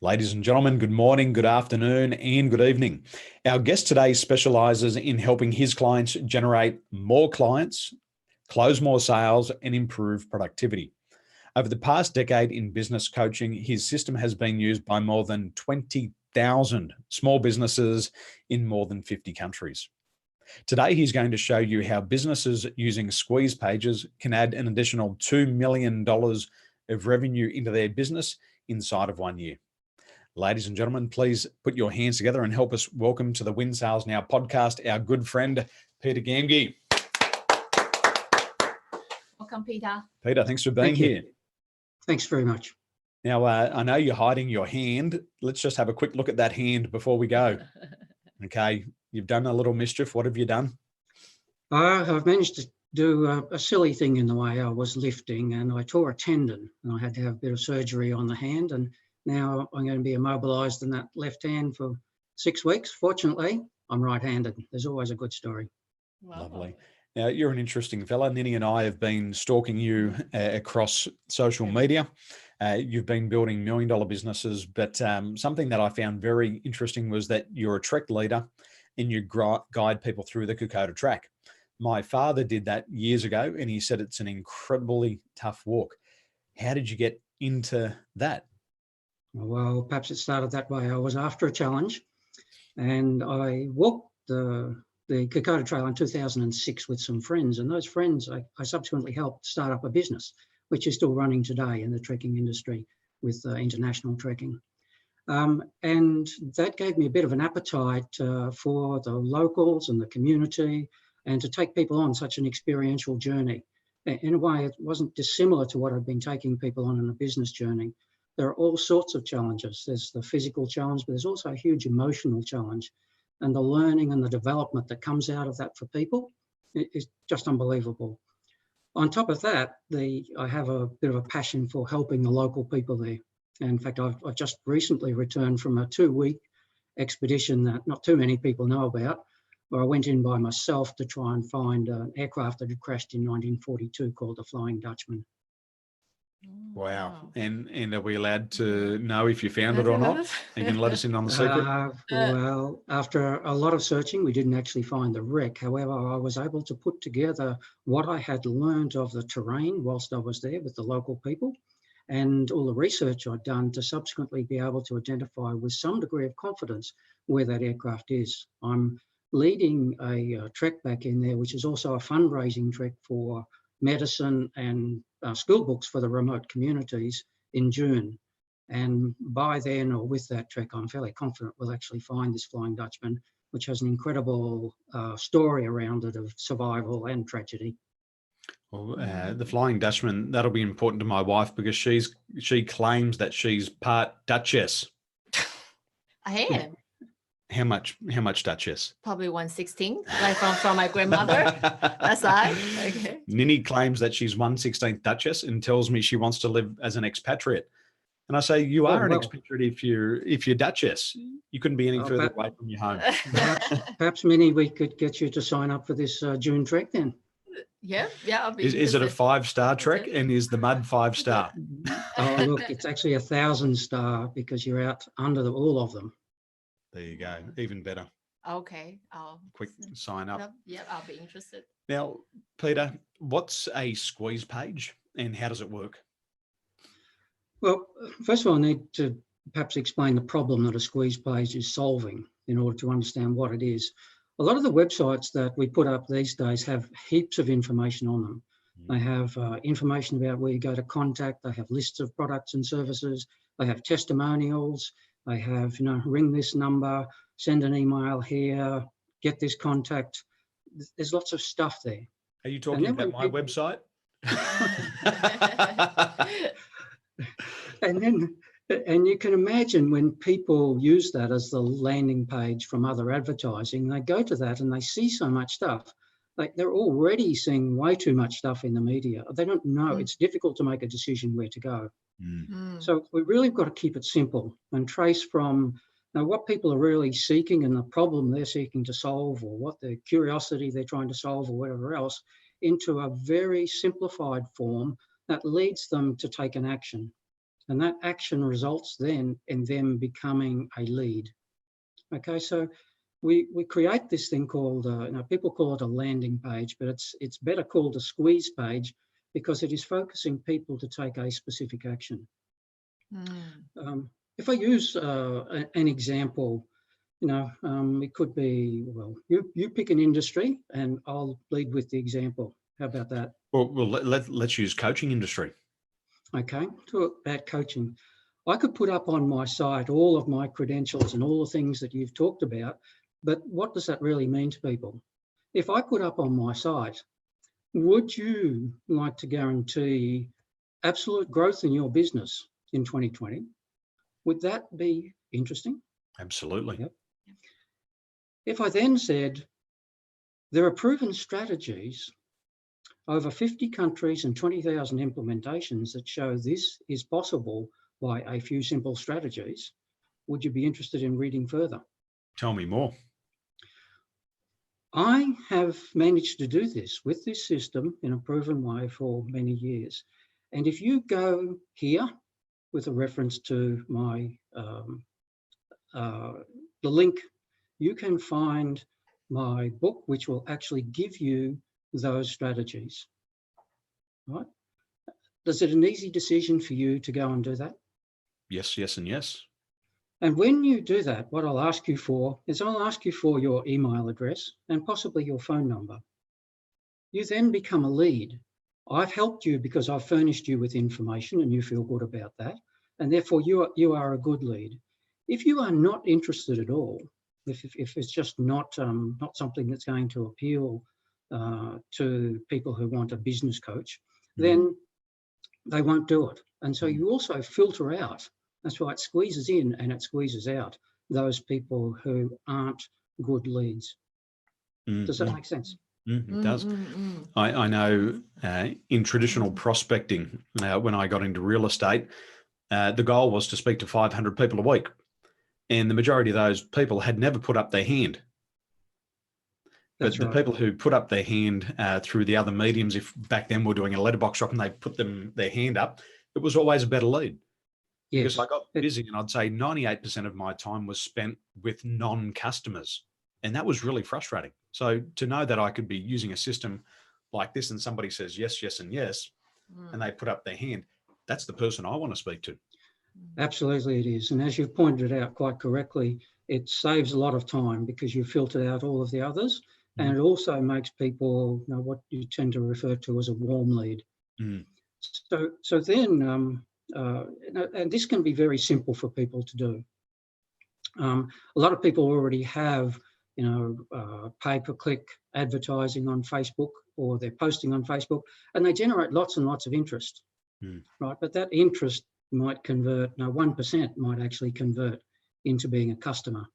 Ladies and gentlemen, good morning, good afternoon, and good evening. Our guest today specialises in helping his clients generate more clients, close more sales, and improve productivity. Over the past decade in business coaching, his system has been used by more than 20,000 small businesses in more than 50 countries. Today, he's going to show you how businesses using squeeze pages can add an additional $2 million of revenue into their business inside of 1 year. Ladies and gentlemen, please put your hands together and help us welcome to the Win Sales Now podcast, our good friend, Peter Gamgee. Welcome, Peter. Peter, thanks for being here. Thanks very much. Now, I know you're hiding your hand. Let's just have a quick look at that hand before we go. Okay, you've done a little mischief. What have you done? I've managed to do a silly thing in the way I was lifting, and I tore a tendon, and I had to have a bit of surgery on the hand, and now I'm going to be immobilised in that left hand for 6 weeks. Fortunately, I'm right-handed. There's always a good story. Wow. Lovely. Now, you're an interesting fella. Ninny and I have been stalking you across social media. You've been building $1 million businesses, but something that I found very interesting was that you're a trek leader and you guide people through the Kokoda track. My father did that years ago, and he said it's an incredibly tough walk. How did you get into that? Well, perhaps it started that way. I was after a challenge, and I walked the Kokoda Trail in 2006 with some friends, and those friends I subsequently helped start up a business, which is still running today in the trekking industry with international trekking. And that gave me a bit of an appetite for the locals and the community, and to take people on such an experiential journey. In a way, it wasn't dissimilar to what I've been taking people on in a business journey. There are all sorts of challenges. There's the physical challenge, but there's also a huge emotional challenge. And the learning and the development that comes out of that for people is just unbelievable. On top of that, I have a bit of a passion for helping the local people there. In fact, I've just recently returned from a 2-week expedition that not too many people know about, where I went in by myself to try and find an aircraft that had crashed in 1942 called the Flying Dutchman. Wow. And are we allowed to know if you found it or not? You can let us in on the secret? Well, after a lot of searching, we didn't actually find the wreck. However, I was able to put together what I had learned of the terrain whilst I was there with the local people, and all the research I'd done to subsequently be able to identify with some degree of confidence where that aircraft is. I'm leading a trek back in there, which is also a fundraising trek for medicine and school books for the remote communities in June. And by then, or with that trek, I'm fairly confident we'll actually find this Flying Dutchman, which has an incredible story around it of survival and tragedy. Well, the Flying Dutchman, that'll be important to my wife because she claims that she's part Duchess. I am. How much Duchess? Probably 1/16, like from my grandmother. That's right. Okay. Ninny claims that she's 1/16 Duchess and tells me she wants to live as an expatriate. And I say, you are an expatriate if you're Duchess. You couldn't be any further away from your home. Perhaps, Minnie, we could get you to sign up for this June trek then. Yeah. I'll be is it a 5-star trek, and is the mud 5-star? Oh, look, it's actually 1,000-star because you're out under all of them. There you go. Even better. Okay. I'll quick sign up. Yeah, I'll be interested. Now, Peter, what's a squeeze page and how does it work? Well, first of all, I need to perhaps explain the problem that a squeeze page is solving in order to understand what it is. A lot of the websites that we put up these days have heaps of information on them. They have information about where you go to contact. They have lists of products and services. They have testimonials. They have, ring this number, send an email here, get this contact. There's lots of stuff there. Are you talking about my website? And you can imagine when people use that as the landing page from other advertising, they go to that and they see so much stuff. Like they're already seeing way too much stuff in the media. They don't know. It's difficult to make a decision where to go. So we really got to keep it simple and trace from what people are really seeking and the problem they're seeking to solve, or what the curiosity they're trying to solve, or whatever else, into a very simplified form that leads them to take an action. And that action results then in them becoming a lead. Okay, so we create this thing called, people call it a landing page, but it's better called a squeeze page because it is focusing people to take a specific action. If I use an example, it could be, well, you pick an industry and I'll lead with the example. How about that? Well, let's use coaching industry. Okay, talk about coaching. I could put up on my site all of my credentials and all the things that you've talked about, but what does that really mean to people? If I put up on my site, would you like to guarantee absolute growth in your business in 2020? Would that be interesting? Absolutely. Yep. If I then said, there are proven strategies, over 50 countries and 20,000 implementations that show this is possible by a few simple strategies, would you be interested in reading further? Tell me more. I have managed to do this with this system in a proven way for many years. And if you go here with a reference to my the link, you can find my book, which will actually give you those strategies. Right? Is it an easy decision for you to go and do that? Yes, yes, and yes. And when you do that, what I'll ask you for is I'll ask you for your email address and possibly your phone number. You then become a lead. I've helped you because I've furnished you with information and you feel good about that. And therefore you are a good lead. If you are not interested at all, if it's just not something that's going to appeal to people who want a business coach, then they won't do it. And so you also filter out. That's why it squeezes in and it squeezes out those people who aren't good leads. Does that make sense? It does. I know in traditional prospecting, when I got into real estate, the goal was to speak to 500 people a week. And the majority of those people had never put up their hand. But the people who put up their hand through the other mediums, if back then we're doing a letterbox shop and they put their hand up, it was always a better lead. Yes. Because I got busy, and I'd say 98% of my time was spent with non-customers. And that was really frustrating. So to know that I could be using a system like this and somebody says yes, yes, and yes, and they put up their hand, that's the person I want to speak to. Absolutely it is. And as you've pointed out quite correctly, it saves a lot of time because you've filtered out all of the others. And it also makes people what you tend to refer to as a warm lead. So then, and this can be very simple for people to do. A lot of people already have, pay-per-click advertising on Facebook, or they're posting on Facebook, and they generate lots and lots of interest, right? But that interest might convert, 1% might actually convert into being a customer.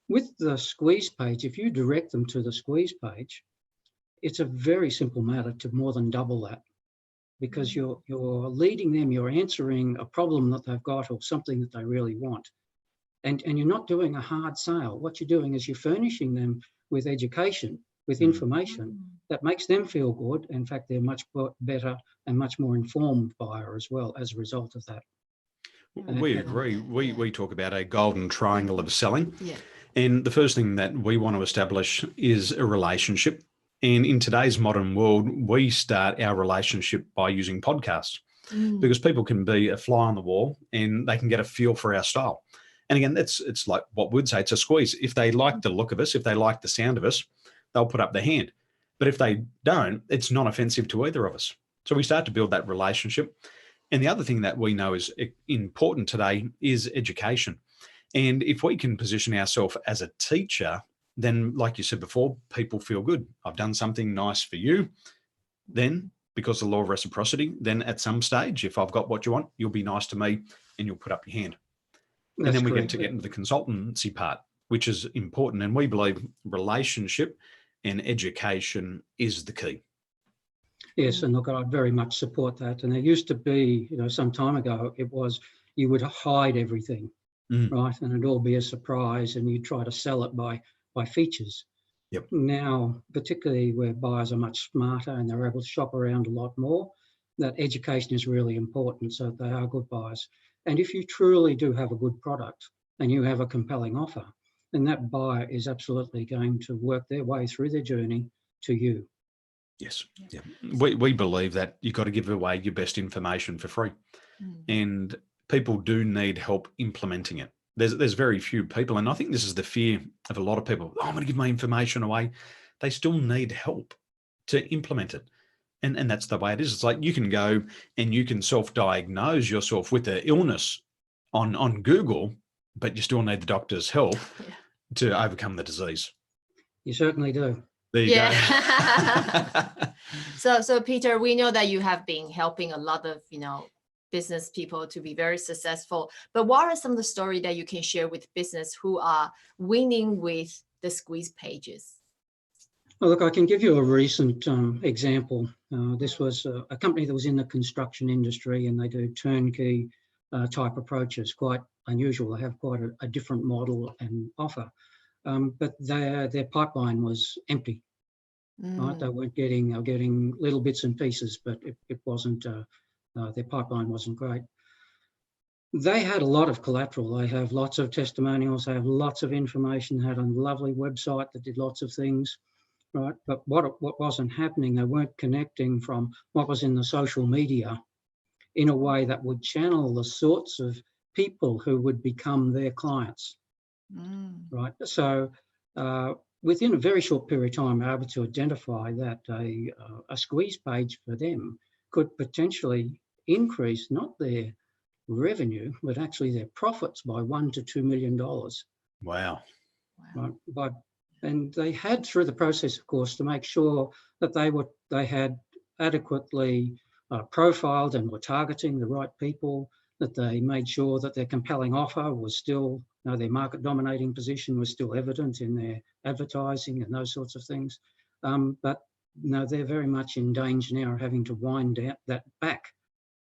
With the squeeze page, if you direct them to the squeeze page, it's a very simple matter to more than double that, because you're leading them, you're answering a problem that they've got or something that they really want. And you're not doing a hard sale. What you're doing is you're furnishing them with education, with information that makes them feel good. In fact, they're much better and much more informed buyer as well as a result of that. We agree. We talk about a golden triangle of selling. Yeah. And the first thing that we want to establish is a relationship. And in today's modern world, we start our relationship by using podcasts because people can be a fly on the wall and they can get a feel for our style. And again, it's like what we'd say, it's a squeeze. If they like the look of us, if they like the sound of us, they'll put up their hand. But if they don't, it's not offensive to either of us. So we start to build that relationship. And the other thing that we know is important today is education. And if we can position ourselves as a teacher, then like you said before, people feel good. I've done something nice for you. Then, because of the law of reciprocity, then at some stage, if I've got what you want, you'll be nice to me and you'll put up your hand. And then we get into the consultancy part, which is important. And we believe relationship and education is the key. Yes, and look, I very much support that. And there used to be, some time ago, it was you would hide everything, right? And it'd all be a surprise and you'd try to sell it by features. Yep. Now, particularly where buyers are much smarter and they're able to shop around a lot more, that education is really important so that they are good buyers. And if you truly do have a good product and you have a compelling offer, then that buyer is absolutely going to work their way through their journey to you. Yes. Yeah. We believe that you've got to give away your best information for free. And people do need help implementing it. There's very few people, and I think this is the fear of a lot of people. Oh, I'm going to give my information away. They still need help to implement it. And that's the way it is. It's like you can go and you can self-diagnose yourself with the illness on Google, but you still need the doctor's help to overcome the disease. You certainly do. There you go. So Peter, we know that you have been helping a lot of, business people to be very successful, but what are some of the stories that you can share with business who are winning with the squeeze pages? Well, look, I can give you a recent example. This was a company that was in the construction industry, and they do turnkey type approaches, quite unusual. They have quite a different model and offer, but their pipeline was empty. Right? They were getting little bits and pieces, but it wasn't, their pipeline wasn't great. They had a lot of collateral. They have lots of testimonials. They have lots of information. They had a lovely website that did lots of things. Right, but what wasn't happening, they weren't connecting from what was in the social media in a way that would channel the sorts of people who would become their clients. Right, so within a very short period of time, we were able to identify that a squeeze page for them could potentially increase not their revenue, but actually their profits by $1 to $2 million. Wow. Right, and they had, through the process, of course, to make sure that they had adequately profiled and were targeting the right people, that they made sure that their compelling offer was still, their market dominating position was still evident in their advertising and those sorts of things. But they're very much in danger now of having to wind that back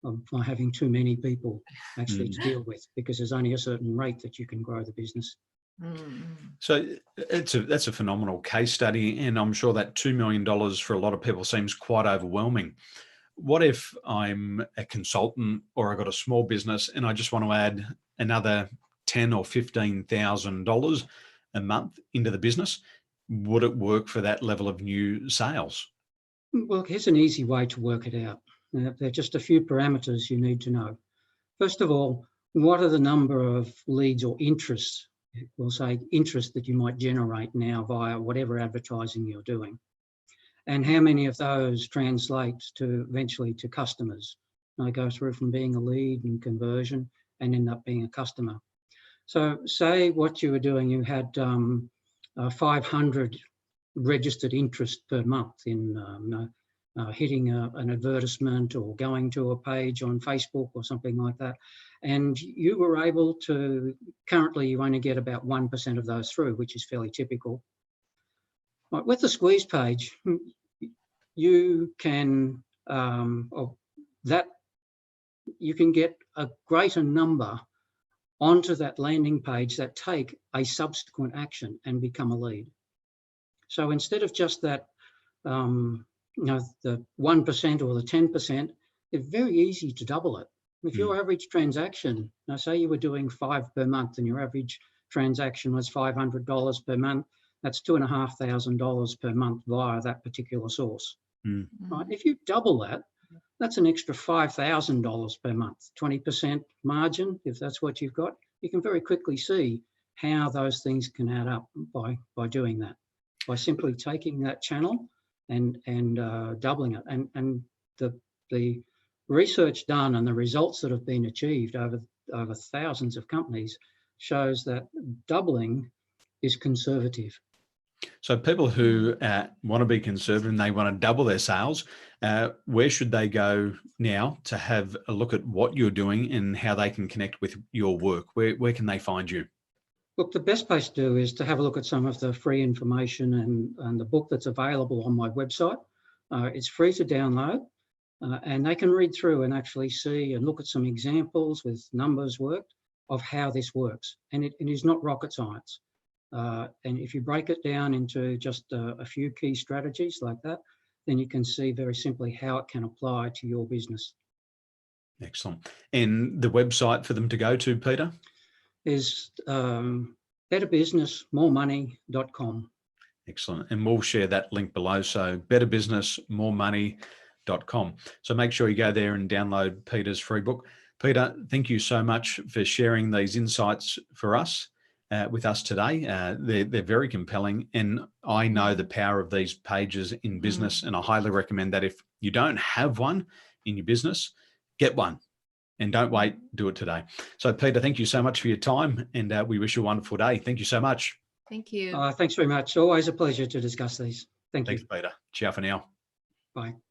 by having too many people actually to deal with, because there's only a certain rate that you can grow the business. So that's a phenomenal case study, and I'm sure that $2 million for a lot of people seems quite overwhelming. What if I'm a consultant or I got a small business and I just want to add another $10,000 or $15,000 a month into the business? Would it work for that level of new sales? Well, here's an easy way to work it out. There are just a few parameters you need to know. First of all, what are the number of leads or interests? We'll say interest that you might generate now via whatever advertising you're doing. And how many of those translate to eventually to customers? They go through from being a lead and conversion and end up being a customer. So say what you were doing, you had 500 registered interest per month in hitting an advertisement or going to a page on Facebook or something like that. And you were able to, currently you only get about 1% of those through, which is fairly typical. Right, with the squeeze page, you can you can get a greater number onto that landing page that take a subsequent action and become a lead. So instead of just that, the 1% or the 10%, it's very easy to double it. If your average transaction, now say you were doing 5 per month and your average transaction was $500 per month, that's $2,500 per month via that particular source. Right? If you double that, that's an extra $5,000 per month, 20% margin. If that's what you've got, you can very quickly see how those things can add up by doing that, by simply taking that channel and doubling it. And the research done and the results that have been achieved over thousands of companies shows that doubling is conservative. So people who want to be conservative and they want to double their sales, where should they go now to have a look at what you're doing and how they can connect with your work? Where can they find you? Look, the best place to do is to have a look at some of the free information and the book that's available on my website. It's free to download, and they can read through and actually see and look at some examples with numbers worked of how this works. And it is not rocket science. And if you break it down into just a few key strategies like that, then you can see very simply how it can apply to your business. Excellent. And the website for them to go to, Peter? Is betterbusinessmoremoney.com. Excellent. And we'll share that link below. So betterbusinessmoremoney.com. So make sure you go there and download Peter's free book. Peter, thank you so much for sharing these insights for us, with us today. They're very compelling. And I know the power of these pages in business. And I highly recommend that if you don't have one in your business, get one. And don't wait, do it today. So Peter, thank you so much for your time, and we wish you a wonderful day. Thank you so much. Thank you. Thanks very much. Always a pleasure to discuss these. Thank you. Thanks, Peter. Ciao for now. Bye.